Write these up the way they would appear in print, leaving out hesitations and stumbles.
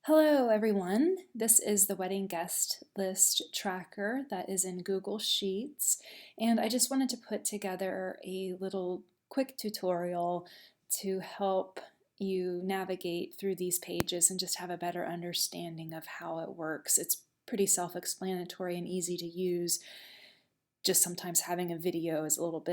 Hello everyone, this is the wedding guest list tracker that is in Google Sheets, and I just wanted to put together a little quick tutorial to help you navigate through these pages and just have a better understanding of how it works. It's pretty self-explanatory and easy to use. Just sometimes having a video is a little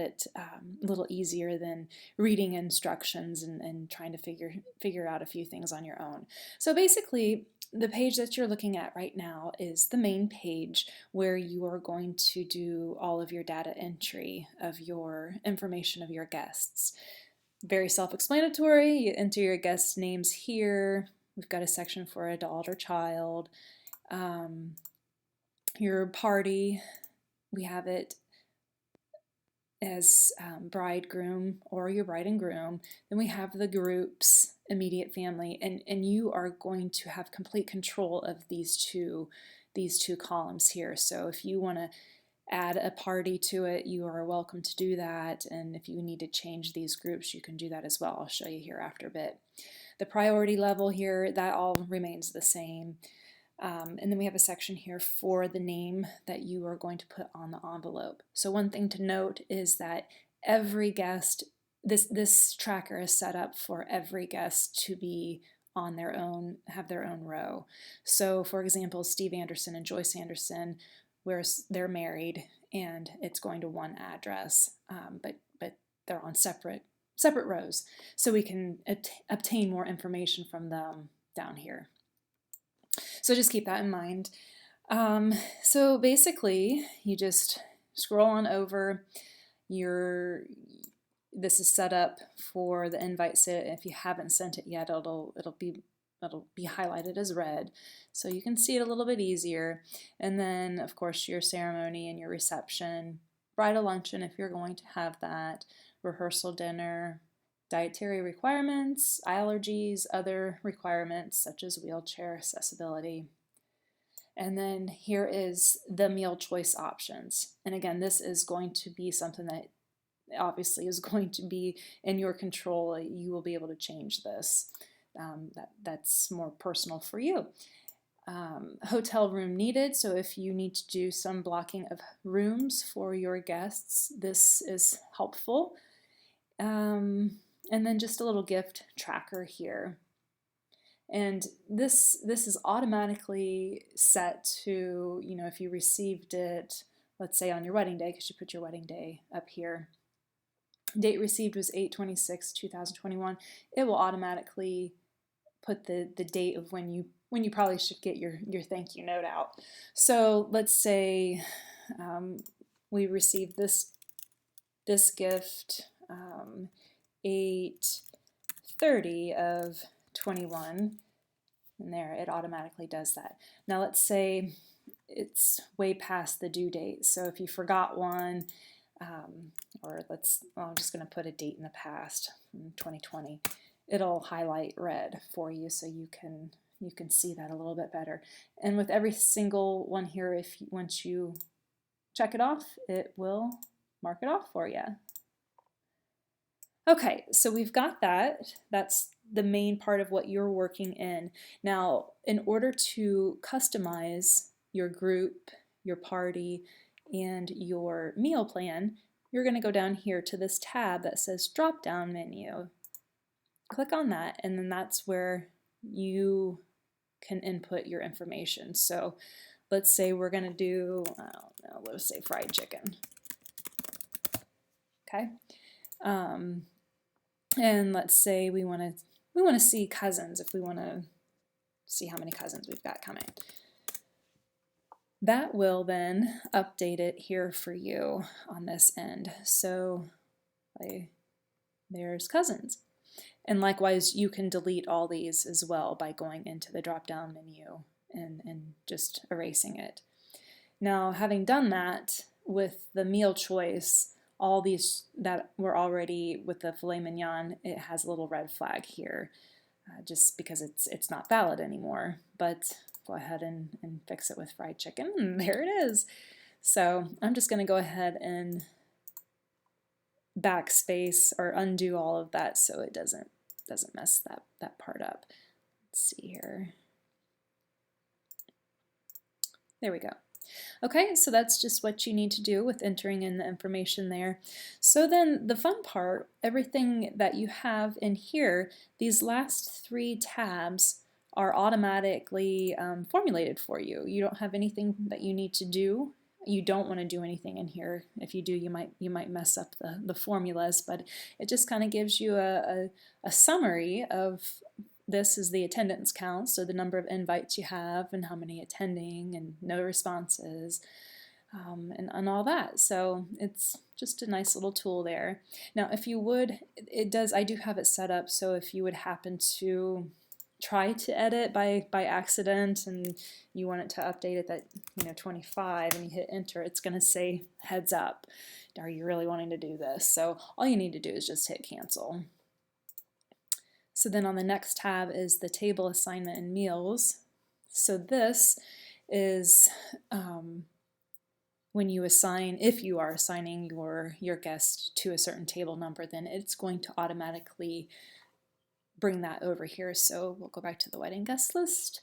easier than reading instructions and trying to figure out a few things on your own. So basically, the page that you're looking at right now is the main page where you are going to do all of your data entry of your information of your guests. Very self-explanatory. You enter your guest names here. We've got a section for adult or child. Your party, we have it as bridegroom or your bride and groom. Then we have the groups, immediate family, and you are going to have complete control of these two columns here. So if you want to add a party to it, you are welcome to do that, and if you need to change these groups, you can do that as well. I'll show you here after a bit. The priority level here, that all remains the same. And then we have a section here for the name that you are going to put on the envelope. So one thing to note is that every guest, this tracker is set up for every guest to be on their own, have their own row. So for example, Steve Anderson and Joyce Anderson, where they're married and it's going to one address, but they're on separate rows. So we can obtain more information from them down here. So just keep that in mind. So basically, you just scroll on over. This is set up for the invite. So if you haven't sent it yet, it'll be highlighted as red, so you can see it a little bit easier. And then, of course, your ceremony and your reception, bridal luncheon if you're going to have that, rehearsal dinner, dietary requirements, allergies, other requirements such as wheelchair accessibility. And then here is the meal choice options. And again, this is going to be something that obviously is going to be in your control. You will be able to change this. That's more personal for you. Hotel room needed, so if you need to do some blocking of rooms for your guests, this is helpful. And then just a little gift tracker here. And this is automatically set to, if you received it, let's say on your wedding day, because you put your wedding day up here. Date received was 8/26/2021. It will automatically put the date of when you probably should get your thank you note out. So let's say we received this gift 8/30/21, and there it automatically does that. Now let's say it's way past the due date, so if you forgot one, or I'm just going to put a date in the past, 2020, it'll highlight red for you so you can see that a little bit better. And with every single one here, once you check it off, it will mark it off for you. Okay, so we've got that. That's the main part of what you're working in. Now, in order to customize your group, your party, and your meal plan, you're going to go down here to this tab that says drop-down menu. Click on that, and then that's where you can input your information. So let's say we're going to do, I don't know, let's say fried chicken. Okay. And let's say we want to see cousins, if we want to see how many cousins we've got coming. That will then update it here for you on this end. So there's cousins. And likewise, you can delete all these as well by going into the drop-down menu and just erasing it. Now, having done that with the meal choice, all these that were already with the filet mignon, it has a little red flag here, just because it's not valid anymore. But go ahead and fix it with fried chicken, and there it is. So I'm just going to go ahead and backspace or undo all of that so it doesn't mess that part up. Let's see here. There we go. Okay, so that's just what you need to do with entering in the information there. So then the fun part, everything that you have in here, these last 3 tabs are automatically formulated for you. You don't have anything that you need to do. You don't want to do anything in here. If you do, you might mess up the formulas, but it just kind of gives you a summary of this is the attendance count, so the number of invites you have and how many attending and no responses and all that. So it's just a nice little tool there. Now if you would, I do have it set up so if you would happen to try to edit by accident and you want it to update it at 25 and you hit enter, it's going to say heads up. Are you really wanting to do this? So all you need to do is just hit cancel. So then on the next tab is the table assignment and meals. So this is when you assign, if you are assigning your guest to a certain table number, then it's going to automatically bring that over here. So we'll go back to the wedding guest list,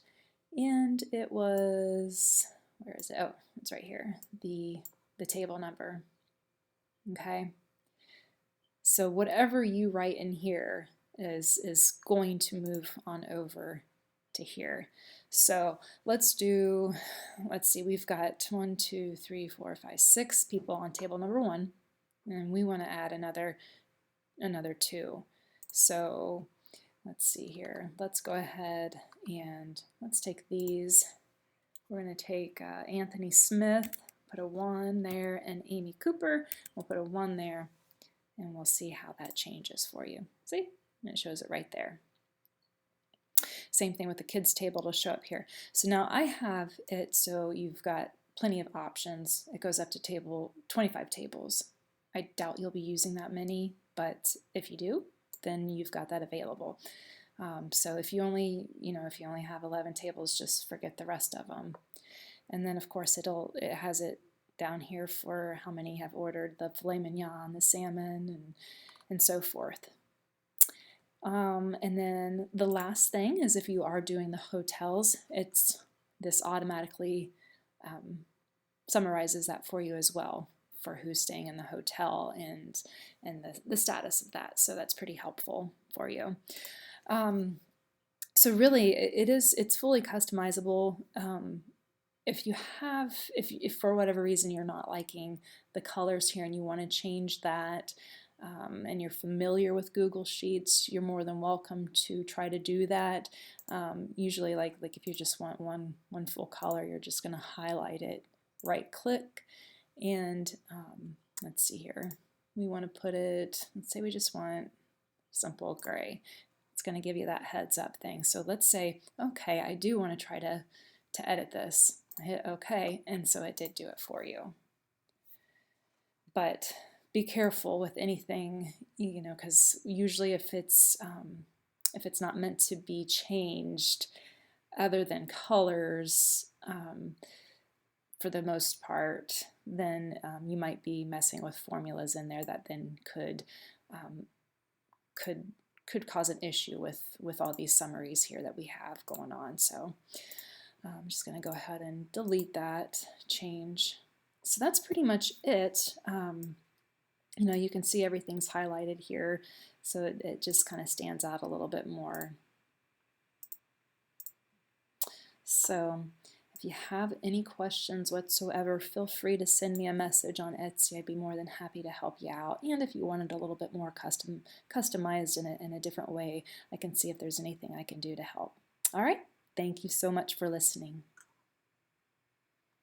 and it was, where is it? Oh, it's right here, the table number. Okay. So whatever you write in here is going to move on over to here. So let's see, we've got 1, 2, 3, 4, 5, 6 people on table number 1, and we want to add another 2. So let's see here. Let's go ahead and let's take these. We're going to take Anthony Smith, put a 1 there, and Amy Cooper, we'll put a 1 there, and we'll see how that changes for you. See? And it shows it right there. Same thing with the kids table, it'll show up here. So now I have it so you've got plenty of options. It goes up to 25 tables. I doubt you'll be using that many, but if you do, then you've got that available. So if you only have 11 tables, just forget the rest of them. And then of course it has it down here for how many have ordered the filet mignon, the salmon, and so forth. And then the last thing is if you are doing the hotels, this automatically summarizes that for you as well, for who's staying in the hotel and the status of that. So that's pretty helpful for you. So really it's fully customizable. If for whatever reason you're not liking the colors here and you want to change that, and you're familiar with Google Sheets, you're more than welcome to try to do that. Usually like if you just want one full color, you're just going to highlight it, right click, and let's see here. We want to put it, let's say we just want simple gray. It's going to give you that heads up thing. So let's say, okay, I do want to try to edit this. I hit OK, and so it did do it for you. But be careful with anything, because usually if it's not meant to be changed other than colors, for the most part, then you might be messing with formulas in there that then could cause an issue with all these summaries here that we have going on. So I'm just going to go ahead and delete that change. So that's pretty much it. You can see everything's highlighted here, so it just kind of stands out a little bit more. So if you have any questions whatsoever, feel free to send me a message on Etsy. I'd be more than happy to help you out. And if you wanted a little bit more customized in a different way, I can see if there's anything I can do to help. All right, thank you so much for listening.